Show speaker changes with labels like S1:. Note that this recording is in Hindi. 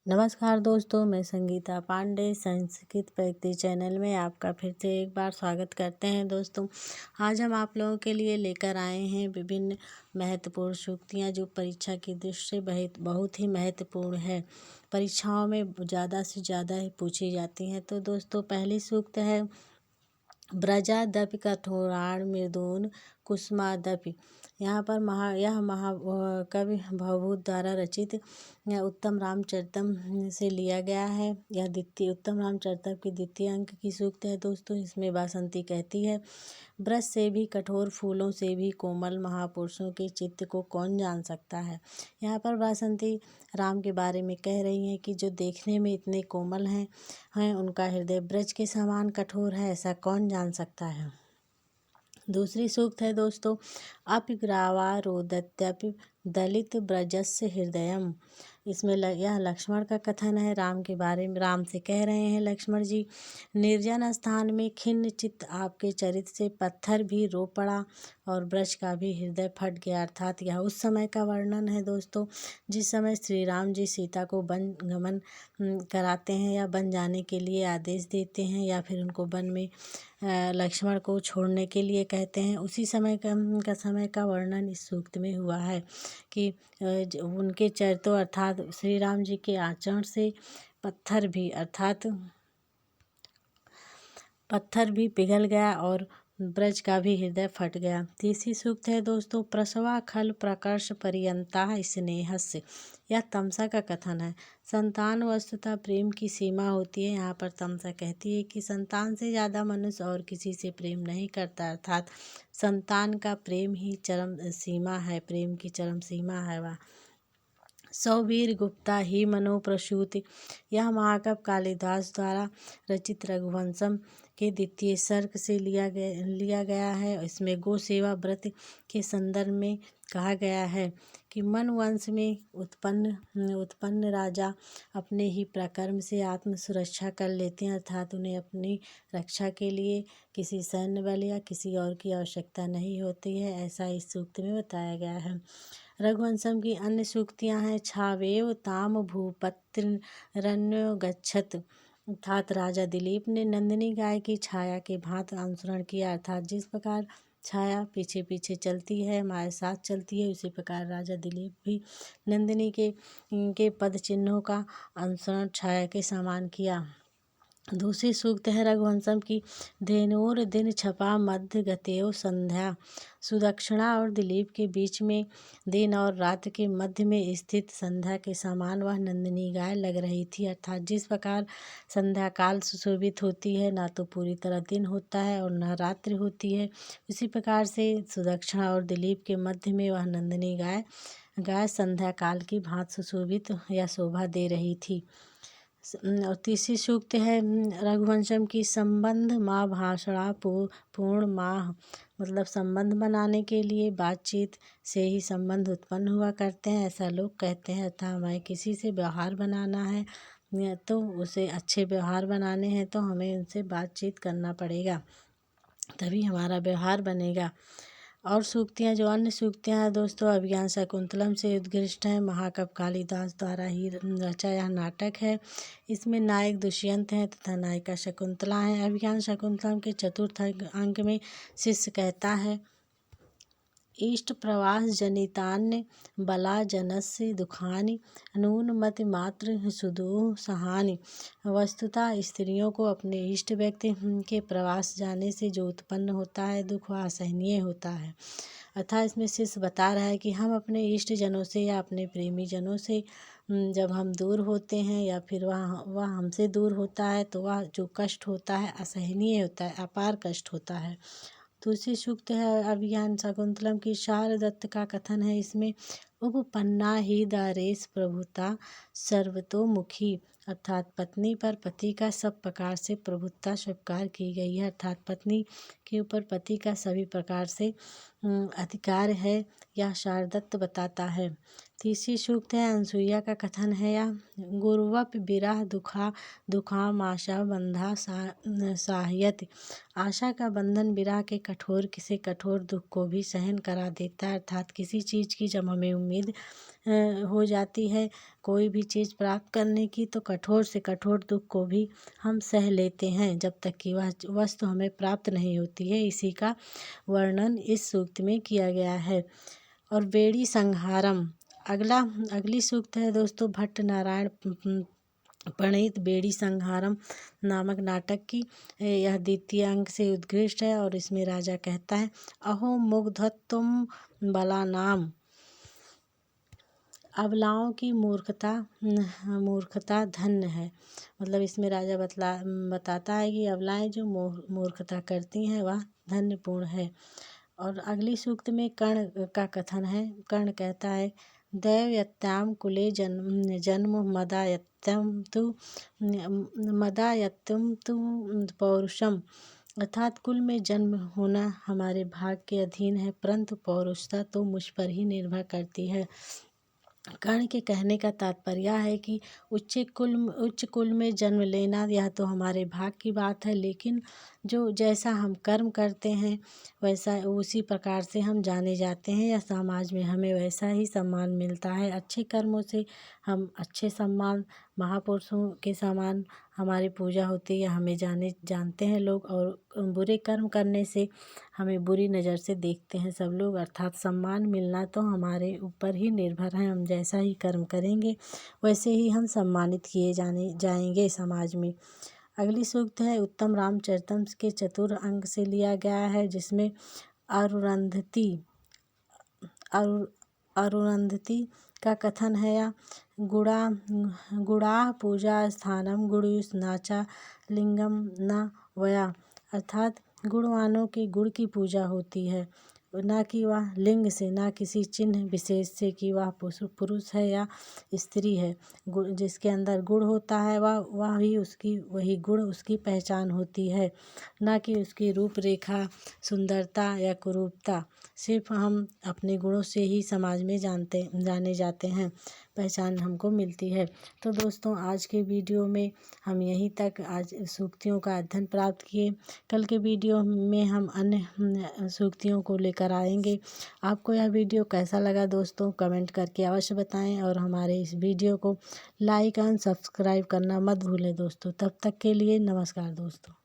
S1: नमस्कार दोस्तों, मैं संगीता पांडे संस्कृत प्रगति चैनल में आपका फिर से एक बार स्वागत करते हैं। दोस्तों, आज हम आप लोगों के लिए लेकर आए हैं विभिन्न महत्वपूर्ण सूक्तियाँ जो परीक्षा की दृष्टि से बहुत ही महत्वपूर्ण है। परीक्षाओं में ज़्यादा से ज़्यादा ही पूछी जाती हैं। तो दोस्तों, पहली सूक्त है व्रजादपि कठोराण मृदून कुसुमादपि। यहाँ पर कवि भवभूत द्वारा रचित यह उत्तम रामचरितम से लिया गया है। यह द्वितीय उत्तम रामचरितम की द्वितीय अंक की सूक्त है। दोस्तों, इसमें वासंती कहती है, ब्रज से भी कठोर फूलों से भी कोमल महापुरुषों के चित्त को कौन जान सकता है। यहाँ पर वासंती राम के बारे में कह रही हैं कि जो देखने में इतने कोमल हैं उनका हृदय ब्रज के समान कठोर है, ऐसा कौन जान सकता है। दूसरी सूक्त है दोस्तों, अपिग्रावा रोदत्यपि दलित ब्रजस्य हृदयम। इसमें यह लक्ष्मण का कथन है। राम के बारे में राम से कह रहे हैं, लक्ष्मण जी, निर्जन स्थान में खिन्न चित्त आपके चरित्र से पत्थर भी रो पड़ा और ब्रज का भी हृदय फट गया। अर्थात यह उस समय का वर्णन है दोस्तों, जिस समय श्री राम जी सीता को वन गमन कराते हैं या वन जाने के लिए आदेश देते हैं या फिर उनको वन में लक्ष्मण को छोड़ने के लिए कहते हैं। उसी समय का वर्णन इस सूक्त में हुआ है कि उनके चरित्रों अर्थात श्री राम जी के आचरण से पत्थर भी पिघल गया और ब्रज का भी हृदय फट गया। तीसरी सूक्त है दोस्तों, प्रसवा खल प्रकर्ष पर्यंता स्नेहस्य। यह तमसा का कथन है। संतान वस्तुतः प्रेम की सीमा होती है। यहाँ पर तमसा कहती है कि संतान से ज़्यादा मनुष्य और किसी से प्रेम नहीं करता। अर्थात संतान का प्रेम ही चरम सीमा है, प्रेम की चरम सीमा है वह। सौवीर गुप्ता ही मनोप्रसूति। यह महाकाव्य कालिदास द्वारा रचित रघुवंशम के द्वितीय सर्ग से लिया गया है। इसमें गो सेवा व्रत के संदर्भ में कहा गया है कि मनु वंश में उत्पन्न राजा अपने ही प्रकर्म से आत्म सुरक्षा कर लेते हैं। अर्थात उन्हें अपनी रक्षा के लिए किसी सैन्य बल या किसी और की आवश्यकता नहीं होती है, ऐसा इस सूक्त में बताया गया है। रघुवंशम की अन्य सूक्तियाँ हैं, छावेव ताम भूपतिरन्यो गच्छत। अर्थात राजा दिलीप ने नंदिनी गाय की छाया के भांति अनुसरण किया। अर्थात जिस प्रकार छाया पीछे पीछे चलती है, हमारे साथ चलती है, उसी प्रकार राजा दिलीप भी नंदिनी के पद चिन्हों का अनुसरण छाया के समान किया। दूसरी सूक्त है रघुवंशम की, धेनुर दिन छपा मध्य गतेव संध्या। सुदक्षिणा और दिलीप के बीच में दिन और रात के मध्य में स्थित संध्या के समान वह नंदिनी गाय लग रही थी। अर्थात जिस प्रकार संध्या काल सुशोभित होती है, ना तो पूरी तरह दिन होता है और न रात्रि होती है, उसी प्रकार से सुदक्षिणा और दिलीप के मध्य में वह नंदिनी गाय संध्या काल की भांति सुशोभित या शोभा दे रही थी। और तीसरी सूक्त है रघुवंशम की, संबंध माँ भाषणा पूर्ण माह। मतलब संबंध बनाने के लिए बातचीत से ही संबंध उत्पन्न हुआ करते हैं, ऐसा लोग कहते हैं। अर्थात हमें किसी से व्यवहार बनाना है तो उसे अच्छे व्यवहार बनाने हैं तो हमें उनसे बातचीत करना पड़ेगा, तभी हमारा व्यवहार बनेगा। और सूक्तियाँ जो अन्य सूक्तियाँ हैं दोस्तों, अभिज्ञान शाकुंतलम से उत्कृष्ट है। महाकवि कालिदास द्वारा ही रचा यह नाटक है। इसमें नायक दुष्यंत हैं तथा नायिका शकुंतला हैं। अभिज्ञान शाकुंतलम के चतुर्थ अंक में शिष्य कहता है, इष्ट प्रवास जनितान्य बला जनस्य दुखानि नूनमति मात्र सुदूह सहानि। वस्तुतः स्त्रियों को अपने इष्ट व्यक्ति के प्रवास जाने से जो उत्पन्न होता है दुख वह असहनीय होता है। अर्थात इसमें शिष्य बता रहा है कि हम अपने इष्ट जनों से या अपने प्रेमी जनों से जब हम दूर होते हैं या फिर वह हमसे दूर होता है तो वह जो कष्ट होता है असहनीय होता है, अपार कष्ट होता है। दूसरी सूक्त है अभिज्ञान शाकुंतलम की, शारदत्त का कथन है इसमें, उपपन्ना ही दारेश प्रभुता सर्वतोमुखी। अर्थात पत्नी पर पति का सब प्रकार से प्रभुता स्वीकार की गई है। अर्थात पत्नी के ऊपर पति का सभी प्रकार से अधिकार है, यह शारदत्त बताता है। तीसरी सूक्त है अनसुईया का कथन है, या गुरुवप विरह दुखाम आशा बंधा साहयति। आशा का बंधन विरह के कठोर दुख को भी सहन करा देता है। अर्थात किसी चीज़ की जब हमें उम्मीद हो जाती है कोई भी चीज़ प्राप्त करने की, तो कठोर से कठोर दुख को भी हम सह लेते हैं जब तक कि वह वस्तु हमें प्राप्त नहीं होती है। इसी का वर्णन इस सूक्त में किया गया है। और बेड़ी संहारम, अगली सूक्त है दोस्तों भट्ट नारायण प्रणीत बेड़ी संहारम नामक नाटक की। यह द्वितीय अंक से उद्कृष्ट है और इसमें राजा कहता है, अहो मुग्धत्वम बलानाम, अबलाओं की मूर्खता धन्य है। मतलब इसमें राजा बताता है कि अबलाएं जो मूर्खता करती हैं वह धन्यपूर्ण है। और अगली सूक्त में कर्ण का कथन है। कर्ण कहता है, दैवयत्याम कुले जन्म मदायत्यम तु पौरुषम, अर्थात कुल में जन्म होना हमारे भाग के अधीन है, परंतु पौरुषता तो मुझ पर ही निर्भर करती है। कर्ण के कहने का तात्पर्य है कि उच्च कुल में जन्म लेना यह तो हमारे भाग की बात है, लेकिन जो जैसा हम कर्म करते हैं वैसा उसी प्रकार से हम जाने जाते हैं या समाज में हमें वैसा ही सम्मान मिलता है। अच्छे कर्मों से हम अच्छे सम्मान, महापुरुषों के समान हमारी पूजा होती है, हमें जानते हैं लोग, और बुरे कर्म करने से हमें बुरी नज़र से देखते हैं सब लोग। अर्थात सम्मान मिलना तो हमारे ऊपर ही निर्भर है, हम जैसा ही कर्म करेंगे वैसे ही हम सम्मानित किए जाएंगे समाज में। अगली सूक्त है उत्तम रामचरितम के चतुर अंग से लिया गया है, जिसमें अरुंधति का कथन है, या गुड़ा पूजा स्थानम गुरुस नाचा लिंगम न वया, अर्थात गुणवानों के गुण की पूजा होती है, ना कि वह लिंग से, ना किसी चिन्ह विशेष से कि वह पुरुष है या स्त्री है। जिसके अंदर गुण होता है वही गुण उसकी पहचान होती है, ना कि उसकी रूप रेखा, सुंदरता या कुरूपता। सिर्फ हम अपने गुणों से ही समाज में जाने जाते हैं, पहचान हमको मिलती है। तो दोस्तों आज के वीडियो में हम यहीं तक आज सूक्तियों का अध्ययन प्राप्त किए। कल के वीडियो में हम अन्य सूक्तियों को लेकर आएंगे। आपको यह वीडियो कैसा लगा दोस्तों कमेंट करके अवश्य बताएं, और हमारे इस वीडियो को लाइक एंड सब्सक्राइब करना मत भूलें दोस्तों। तब तक के लिए नमस्कार दोस्तों।